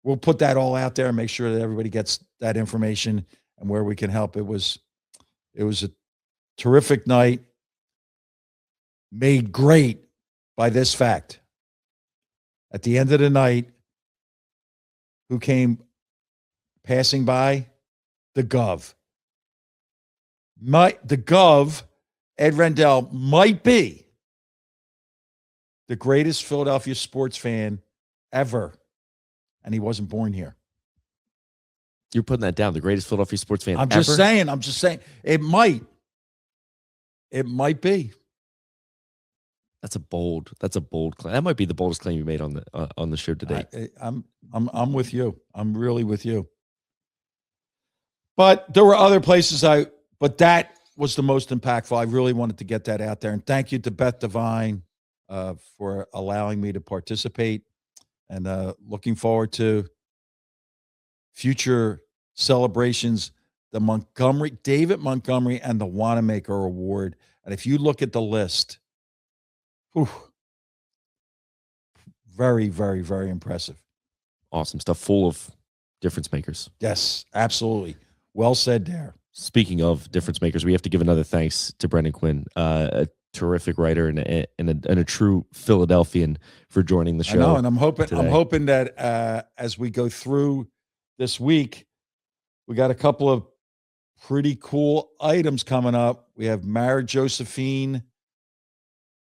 we'll put that all out there and make sure that everybody gets that information and where we can help. It was a terrific night, made great by this fact. At the end of the night, who came passing by? The Gov. The Gov, Ed Rendell, might be the greatest Philadelphia sports fan ever, and he wasn't born here. You're putting that down. The greatest Philadelphia sports fan I'm ever? just saying. It might be. That's a bold claim. That might be the boldest claim you made on the show today. I'm with you. I'm really with you. But there were other places but that was the most impactful. I really wanted to get that out there. And thank you to Beth Devine for allowing me to participate, and looking forward to future celebrations, the David Montgomery and the Wanamaker Award. And if you look at the list, very, very, very impressive. Awesome stuff, full of difference makers. Yes, absolutely. Well said there. Speaking of difference makers, we have to give another thanks to Brendan Quinn, a terrific writer and a true Philadelphian, for joining the show. I know, and I'm hoping today. that as we go through this week, we got a couple of pretty cool items coming up. We have Mara Josephine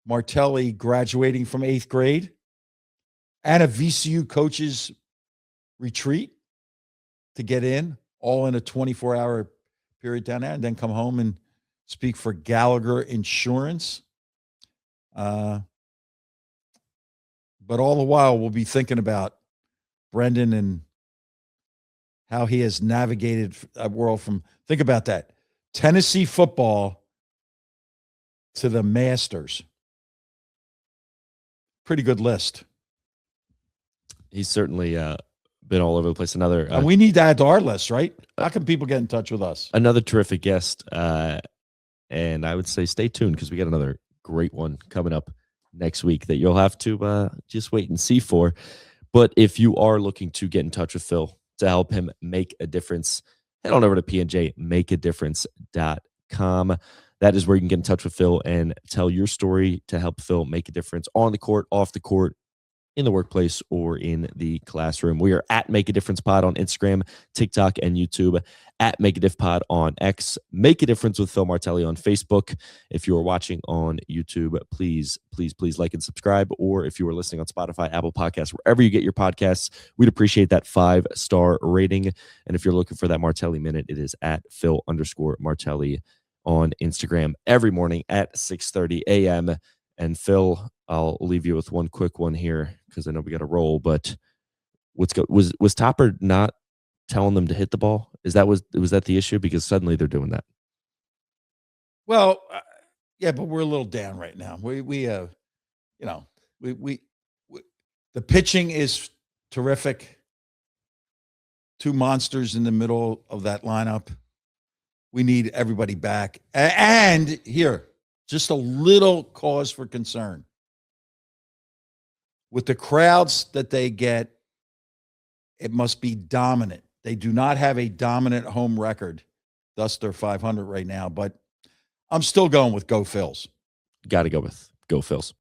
Martelli graduating from 8th grade, and a VCU coaches retreat to get in, all in a 24-hour period down there, and then come home and speak for Gallagher Insurance. But all the while, we'll be thinking about Brendan and how he has navigated a world from, think about that, Tennessee football to the Masters. Pretty good list. He's certainly been all over the place. Another, and we need to add to our list, right? How can people get in touch with us? Another terrific guest. And I would say stay tuned, because we got another great one coming up next week that you'll have to just wait and see for. But if you are looking to get in touch with Phil to help him make a difference, head on over to pnjmakeadifference.com. That is where you can get in touch with Phil and tell your story to help Phil make a difference on the court, off the court, in the workplace, or in the classroom. We are at Make a Difference Pod on Instagram, TikTok, and YouTube, at Make a Diff Pod on X, Make a Difference with Phil Martelli on Facebook. If you are watching on YouTube, please, please, please like and subscribe. Or if you are listening on Spotify, Apple Podcasts, wherever you get your podcasts, we'd appreciate that 5-star rating. And if you're looking for that Martelli Minute, it is at Phil_Martelli on Instagram every morning at 6:30 a.m. And Phil, I'll leave you with one quick one here, because I know we got to roll. But was Topper not telling them to hit the ball? Was that the issue? Because suddenly they're doing that. Well, yeah, but we're a little down right now. The pitching is terrific. Two monsters in the middle of that lineup. We need everybody back. And here, just a little cause for concern. With the crowds that they get, it must be dominant. They do not have a dominant home record. Thus, they're 500 right now. But I'm still going with Go Phils. Got to go with Go Phils.